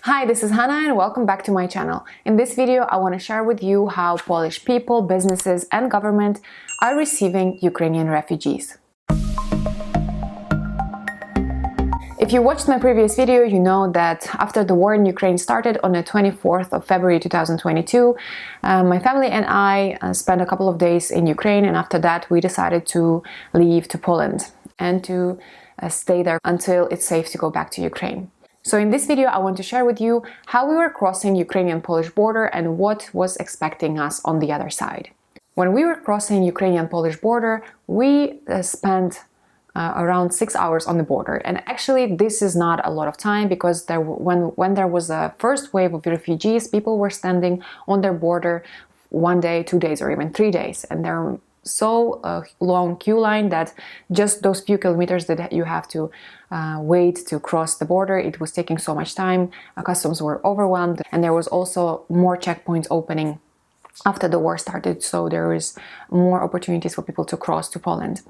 Hi, this is Hannah and welcome back to my channel. In this video, I want to share with you how Polish people, businesses and government are receiving Ukrainian refugees. If you watched my previous video, you know that after the war in Ukraine started on the 24th of February 2022, my family and I spent a couple of days in Ukraine, and after that we decided to leave to Poland and to stay there until it's safe to go back to Ukraine. So in this video, I want to share with you how we were crossing Ukrainian-Polish border and what was expecting us on the other side. When we were crossing Ukrainian-Polish border, we spent around 6 hours on the border. And actually, this is not a lot of time because when there was a first wave of refugees, people were standing on their border 1 day, 2 days, or even 3 days. And there are so long queue line that just those few kilometers that you have to wait to cross the border, it was taking so much time. Customs were overwhelmed, and there was also more checkpoints opening after the war started, so there is more opportunities for people to cross to Poland.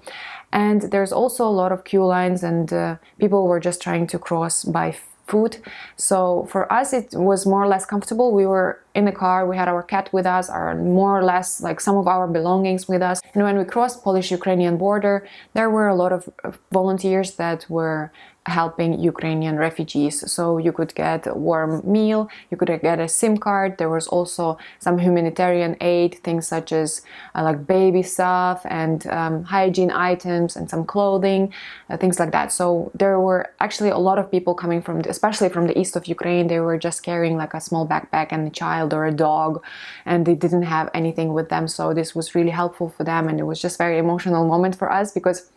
And there's also a lot of queue lines, and people were just trying to cross by foot. So for us, it was more or less comfortable. We were in the car, we had our cat with us, or more or less like some of our belongings with us. And when we crossed Polish-Ukrainian border, there were a lot of volunteers that were helping Ukrainian refugees. So you could get a warm meal, you could get a SIM card. There was also some humanitarian aid, things such as like baby stuff and hygiene items and some clothing, things like that. So there were actually a lot of people coming from, especially from the east of Ukraine. They were just carrying like a small backpack and a child or a dog, and they didn't have anything with them. So this was really helpful for them, and it was just very emotional moment for us because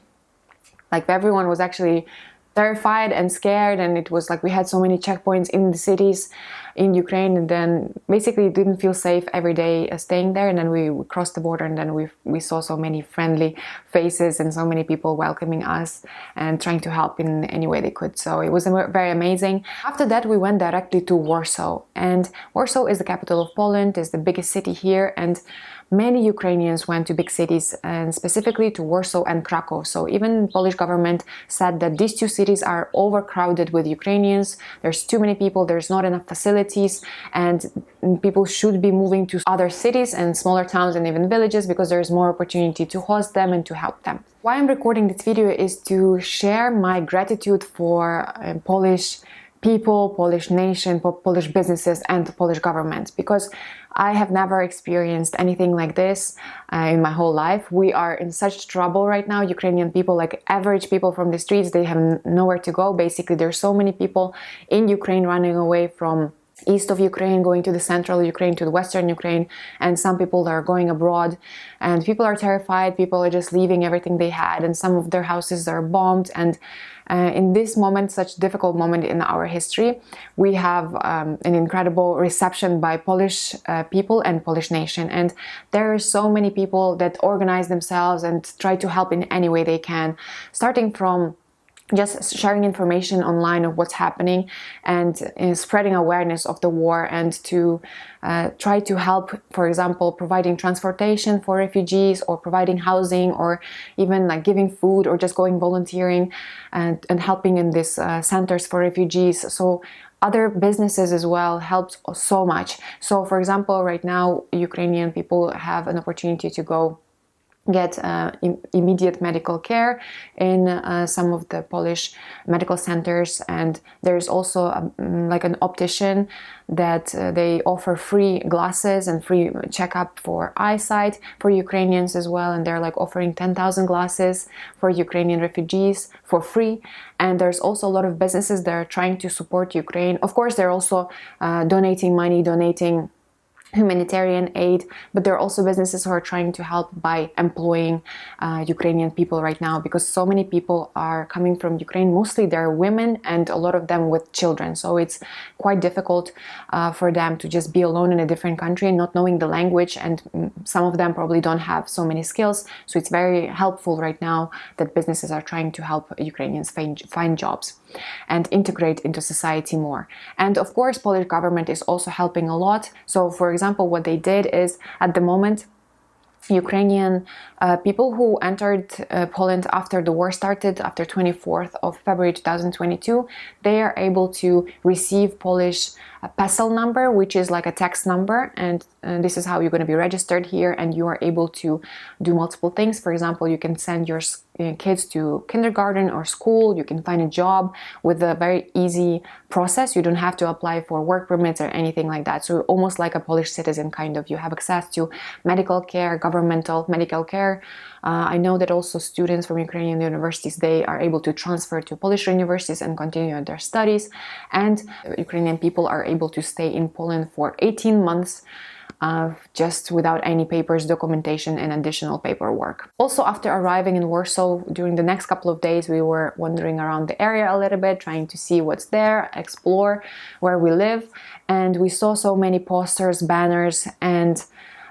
like everyone was actually terrified and scared, and it was like we had so many checkpoints in the cities in Ukraine, and then basically didn't feel safe every day staying there. And then we crossed the border, and then we saw so many friendly faces and so many people welcoming us and trying to help in any way they could. So it was very amazing. After that, we went directly to Warsaw, and Warsaw is the capital of Poland, is the biggest city here, and many Ukrainians went to big cities, and specifically to Warsaw and Krakow. So even Polish government said that these two cities are overcrowded with Ukrainians. There's too many people, there's not enough facilities, and people should be moving to other cities and smaller towns and even villages because there's more opportunity to host them and to help them. Why I'm recording this video is to share my gratitude for Polish people, Polish nation, Polish businesses and the Polish government, because I have never experienced anything like this in my whole life. We are in such trouble right now. Ukrainian people, like average people from the streets, they have nowhere to go. Basically, there's so many people in Ukraine running away from east of Ukraine, going to the central Ukraine, to the western Ukraine, and some people are going abroad, and people are terrified. People are just leaving everything they had, and some of their houses are bombed. And in this moment, such difficult moment in our history, we have an incredible reception by Polish people and Polish nation. And there are so many people that organize themselves and try to help in any way they can, starting from just sharing information online of what's happening and spreading awareness of the war, and to try to help, for example, providing transportation for refugees, or providing housing, or even like giving food, or just going volunteering and helping in these centers for refugees. So other businesses as well helped so much. So for example, right now Ukrainian people have an opportunity to go get immediate medical care in some of the Polish medical centers, and there's also like an optician that they offer free glasses and free checkup for eyesight for Ukrainians as well, and they're like offering 10,000 glasses for Ukrainian refugees for free. And there's also a lot of businesses that are trying to support Ukraine. Of course, they're also donating money, donating humanitarian aid, but there are also businesses who are trying to help by employing Ukrainian people right now, because so many people are coming from Ukraine. Mostly they're women, and a lot of them with children, so it's quite difficult for them to just be alone in a different country, not knowing the language, and some of them probably don't have so many skills. So it's very helpful right now that businesses are trying to help Ukrainians find jobs and integrate into society more. And of course, Polish government is also helping a lot. So for example, what they did is, at the moment, Ukrainian people who entered Poland after the war started, after 24th of February 2022, they are able to receive Polish PESEL number, which is like a tax number, and this is how you're going to be registered here, and you are able to do multiple things. For example, you can send your kids to kindergarten or school, you can find a job with a very easy process. You don't have to apply for work permits or anything like that. So almost like a Polish citizen, kind of. You have access to medical care, governmental medical care. I know that also students from Ukrainian universities, they are able to transfer to Polish universities and continue their studies. And Ukrainian people are able to stay in Poland for 18 months just without any papers, documentation, and additional paperwork. Also, after arriving in Warsaw, during the next couple of days, we were wandering around the area a little bit, trying to see what's there, explore where we live. And we saw so many posters, banners, and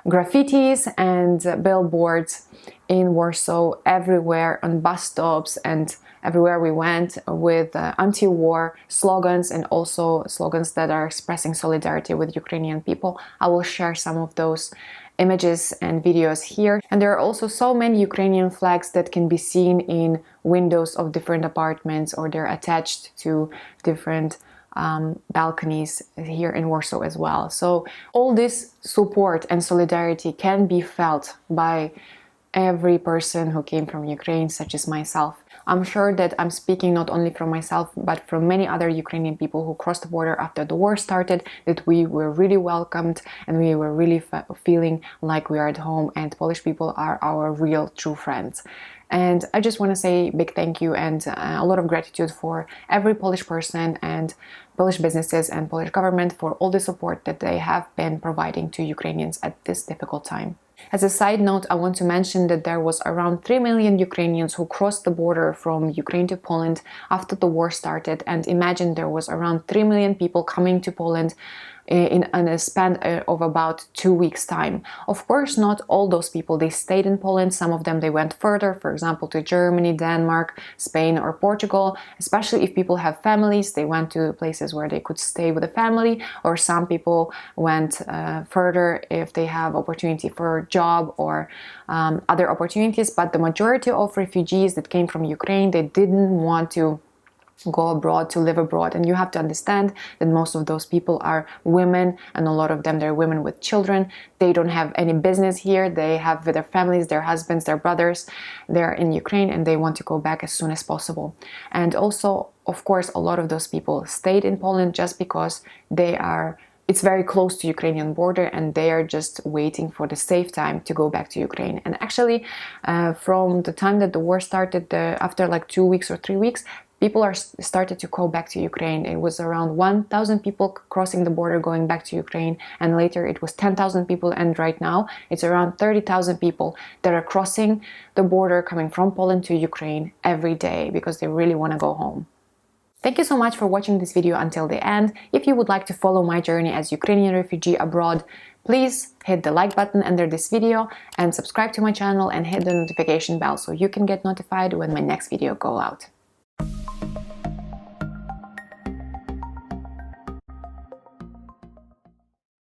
graffitis and billboards in Warsaw, everywhere on bus stops and everywhere we went, with anti-war slogans and also slogans that are expressing solidarity with Ukrainian people. I will share some of those images and videos here. And there are also so many Ukrainian flags that can be seen in windows of different apartments, or they're attached to different balconies here in Warsaw as well. So all this support and solidarity can be felt by every person who came from Ukraine, such as myself. I'm sure that I'm speaking not only from myself, but from many other Ukrainian people who crossed the border after the war started, that we were really welcomed and we were really feeling like we are at home, and Polish people are our real true friends. And I just want to say big thank you and a lot of gratitude for every Polish person and Polish businesses and Polish government for all the support that they have been providing to Ukrainians at this difficult time. As a side note, I want to mention that there was around 3 million Ukrainians who crossed the border from Ukraine to Poland after the war started, and imagine there was around 3 million people coming to Poland in a span of about 2 weeks' time. Of course, not all those people, they stayed in Poland. Some of them, they went further, for example, to Germany, Denmark, Spain, or Portugal. Especially if people have families, they went to places where they could stay with a family, or some people went further if they have opportunity for a job or other opportunities. But the majority of refugees that came from Ukraine, they didn't want to go abroad, to live abroad. And you have to understand that most of those people are women, and a lot of them, they're women with children. They don't have any business here. They have their families, their husbands, their brothers. They're in Ukraine and they want to go back as soon as possible. And also, of course, a lot of those people stayed in Poland just because it's very close to Ukrainian border, and they are just waiting for the safe time to go back to Ukraine. And actually, from the time that the war started, after like 2 weeks or 3 weeks, people started to go back to Ukraine. It was around 1,000 people crossing the border going back to Ukraine, and later it was 10,000 people, and right now it's around 30,000 people that are crossing the border coming from Poland to Ukraine every day because they really want to go home. Thank you so much for watching this video until the end. If you would like to follow my journey as Ukrainian refugee abroad, please hit the like button under this video and subscribe to my channel and hit the notification bell so you can get notified when my next video go out.